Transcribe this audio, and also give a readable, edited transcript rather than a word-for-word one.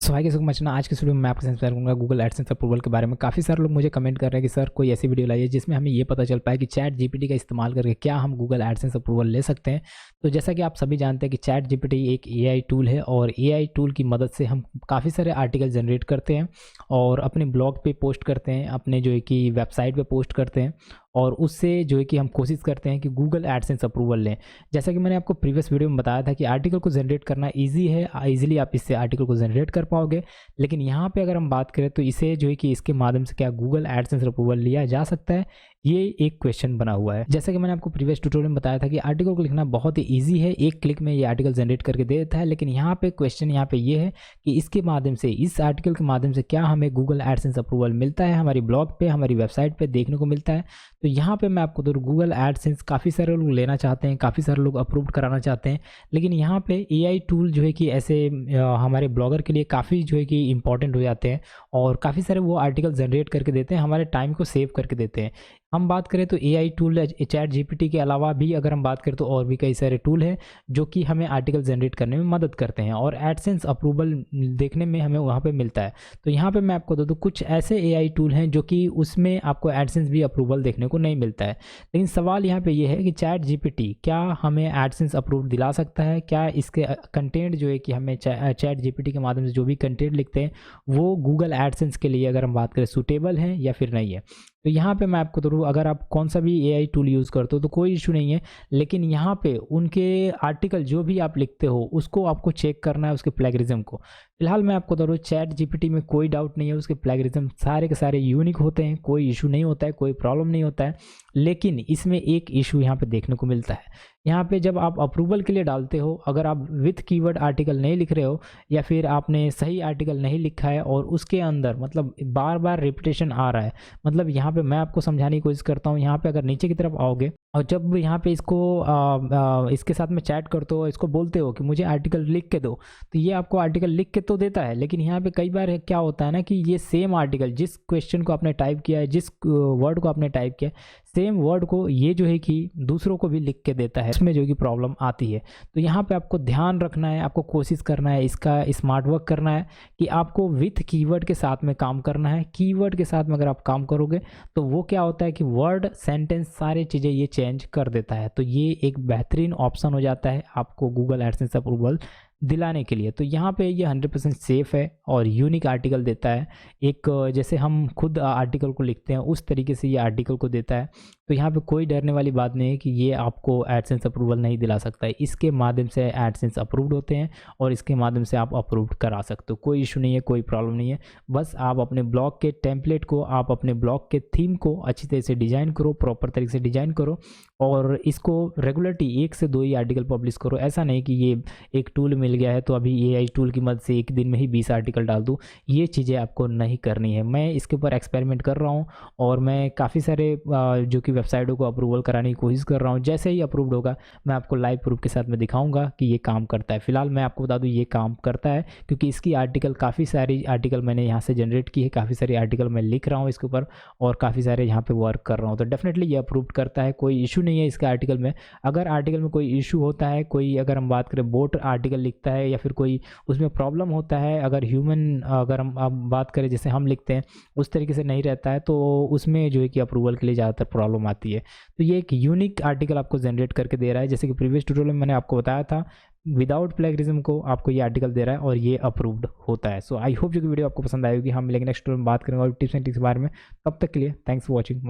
सो हाय कैसे मचना आज के वीडियो में मैं आपके साथ शेयर करूंगा गूगल एडसेंस अप्रूवल के बारे में। काफ़ी सारे लोग मुझे कमेंट कर रहे हैं कि सर कोई ऐसी वीडियो लाइए जिसमें हमें ये पता चल पाए कि चैट जीपीटी का इस्तेमाल करके क्या हम गूगल एडसेंस अप्रूवल ले सकते हैं। तो जैसा कि आप सभी जानते हैं कि चैट जीपीटी एक एआई टूल है और एआई टूल की मदद से हम काफ़ी सारे आर्टिकल जनरेट करते हैं और अपने ब्लॉग पे पोस्ट करते हैं, अपने जो है कि वेबसाइट पे पोस्ट करते हैं और उससे जो है कि हम कोशिश करते हैं कि गूगल एडसेंस अप्रूवल लें। जैसा कि मैंने आपको प्रीवियस वीडियो में बताया था कि आर्टिकल को जनरेट करना ईजी है, ईजिली आप इससे आर्टिकल को जनरेट कर पाओगे। लेकिन यहाँ पे अगर हम बात करें तो इसे जो है कि इसके माध्यम से क्या गूगल एडसेंस अप्रूवल लिया जा सकता है, ये एक क्वेश्चन बना हुआ है। जैसा कि मैंने आपको प्रीवियस ट्यूटोरियल में बताया था कि आर्टिकल को लिखना बहुत ही ईजी है, एक क्लिक में ये आर्टिकल जनरेट करके दे देता है। लेकिन यहाँ पे क्वेश्चन यहाँ पे ये है कि इसके माध्यम से, इस आर्टिकल के माध्यम से क्या हमें गूगल एडसेंस अप्रूवल मिलता है, हमारी ब्लॉग पे, हमारी वेबसाइट पे देखने को मिलता है। तो यहाँ पे मैं आपको गूगल एडसेंस काफ़ी सारे लोग लेना चाहते हैं, काफ़ी सारे लोग अप्रूव कराना चाहते हैं। लेकिन यहाँ पे एआई टूल जो है कि ऐसे हमारे ब्लॉगर के लिए काफ़ी जो है कि इंपॉर्टेंट हो जाते हैं और काफ़ी सारे वो आर्टिकल जनरेट करके देते हैं, हमारे टाइम को सेव करके देते हैं। हम बात करें तो एआई टूल चैट जीपीटी के अलावा भी अगर हम बात करें तो और भी कई सारे टूल हैं जो कि हमें आर्टिकल जनरेट करने में मदद करते हैं और एडसेंस अप्रूवल देखने में हमें वहाँ पे मिलता है। तो यहाँ पे मैं आपको दे दूँ कुछ ऐसे एआई टूल हैं जो कि उसमें आपको एडसेंस भी अप्रूवल देखने को नहीं मिलता है। लेकिन सवाल यहाँ पे ये है कि चैट जीपीटी क्या हमें एडसेंस अप्रूव दिला सकता है, क्या इसके कंटेंट जो है कि हमें चैट जीपीटी के माध्यम से जो भी कंटेंट लिखते हैं वो गूगल एडसेंस के लिए अगर हम बात करें सूटेबल है या फिर नहीं है। तो यहाँ पे मैं आपको दूँ अगर आप कौन सा भी एआई टूल यूज़ करते हो तो कोई इशू नहीं है। लेकिन यहाँ पे उनके आर्टिकल जो भी आप लिखते हो उसको आपको चेक करना है, उसके प्लेगरिज्म को। फिलहाल मैं आपको दूँ चैट जीपीटी में कोई डाउट नहीं है, उसके प्लेगरिज्म सारे के सारे यूनिक होते हैं, कोई इशू नहीं होता है, कोई प्रॉब्लम नहीं होता है। लेकिन इसमें एक इशू यहाँ पे देखने को मिलता है। यहाँ पे जब आप अप्रूवल के लिए डालते हो, अगर आप विथ कीवर्ड आर्टिकल नहीं लिख रहे हो या फिर आपने सही आर्टिकल नहीं लिखा है और उसके अंदर मतलब बार बार रिपीटेशन आ रहा है, मतलब यहाँ पे मैं आपको समझाने की कोशिश करता हूँ। यहाँ पे अगर नीचे की तरफ आओगे और जब यहाँ पे इसको इसके साथ में चैट करते हो, इसको बोलते हो कि मुझे आर्टिकल लिख के दो, तो ये आपको आर्टिकल लिख के तो देता है। लेकिन यहाँ पे कई बार क्या होता है ना कि ये सेम आर्टिकल, जिस क्वेश्चन को आपने टाइप किया है, जिस वर्ड को आपने टाइप किया है, सेम वर्ड को ये जो है कि दूसरों को भी लिख के देता है, इसमें जो कि प्रॉब्लम आती है। तो यहाँ पे आपको ध्यान रखना है, आपको कोशिश करना है, इसका स्मार्ट वर्क करना है कि आपको विथ कीवर्ड के साथ में काम करना है। कीवर्ड के साथ में अगर आप काम करोगे तो वो क्या होता है कि वर्ड, सेंटेंस, सारी चीज़ें ये चेंज कर देता है। तो ये एक बेहतरीन ऑप्शन हो जाता है आपको गूगल एडसेंस अप्रूवल दिलाने के लिए। तो यहाँ पे ये 100% सेफ़ है और यूनिक आर्टिकल देता है। एक जैसे हम खुद आर्टिकल को लिखते हैं उस तरीके से ये आर्टिकल को देता है। तो यहाँ पे कोई डरने वाली बात नहीं है कि ये आपको एडसेंस अप्रूवल नहीं दिला सकता है। इसके माध्यम से एडसेंस अप्रूव्ड होते हैं और इसके माध्यम से आप अप्रूव्ड करा सकते हो। कोई इशू नहीं है, कोई प्रॉब्लम नहीं है। बस आप अपने ब्लॉग के टेम्पलेट को, आप अपने ब्लॉग के थीम को अच्छी तरह से डिज़ाइन करो, प्रॉपर तरीके से डिज़ाइन करो और इसको रेगुलरली 1 से 2 ही आर्टिकल पब्लिश करो। ऐसा नहीं कि ये एक टूल मिल गया है तो अभी एआई टूल की मदद से एक दिन में ही 20 आर्टिकल डाल दूँ। ये चीज़ें आपको नहीं करनी है। मैं इसके ऊपर एक्सपेरिमेंट कर रहा हूँ और मैं काफ़ी सारे जो कि वेबसाइटों को अप्रूवल कराने की कोशिश कर रहा हूँ। जैसे ही अप्रूव्ड होगा मैं आपको लाइव प्रूफ के साथ में दिखाऊंगा कि ये काम करता है। फिलहाल मैं आपको बता दूँ ये काम करता है क्योंकि इसकी आर्टिकल, काफ़ी सारी आर्टिकल मैंने यहाँ से जनरेट की है, काफ़ी सारी आर्टिकल मैं लिख रहा हूँ इसके ऊपर और काफ़ी सारे यहाँ पे वर्क कर रहा हूँ। तो डेफिनेटली ये अप्रूव्ड करता है, कोई इशू नहीं है इसके आर्टिकल में। अगर आर्टिकल में कोई इशू होता है, कोई अगर हम बात करें बोट आर्टिकल लिखता है या फिर कोई उसमें प्रॉब्लम होता है, अगर ह्यूमन अगर हम बात करें जैसे हम लिखते हैं उस तरीके से नहीं रहता है, तो उसमें जो है कि अप्रूवल के लिए ज़्यादातर प्रॉब्लम आती है। तो ये एक यूनिक आर्टिकल आपको जनरेट करके दे रहा है। जैसे कि प्रीवियस ट्यूटोरियल में मैंने आपको बताया था, विदाउट प्लेगरिज्म को आपको ये आर्टिकल दे रहा है और ये अप्रूव्ड होता है। सो आई होप जो कि वीडियो आपको पसंद आएगी। हम मिलेंगे नेक्स्ट वीडियो में, बात करेंगे और टिप्स एंड ट्रिक्स के बारे में। तब तक के लिए थैंक्स फॉर वॉचिंग।